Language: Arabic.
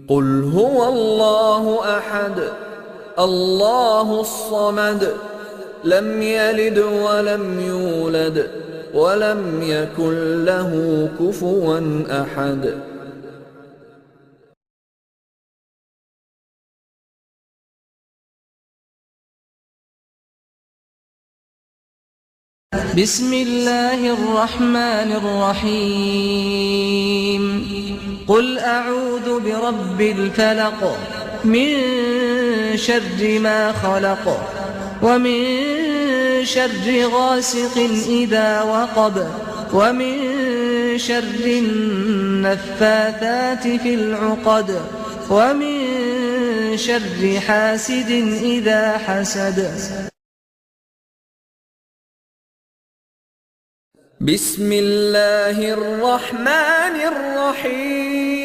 قل هو الله أحد الله الصمد لم يلد ولم يولد ولم يكن له كفوا أحد. بسم الله الرحمن الرحيم. قل أعوذ برب الفلق من شر ما خلق ومن شر غاسق إذا وقب ومن شر النفاثات في العقد ومن شر حاسد إذا حسد. بسم الله الرحمن الرحيم.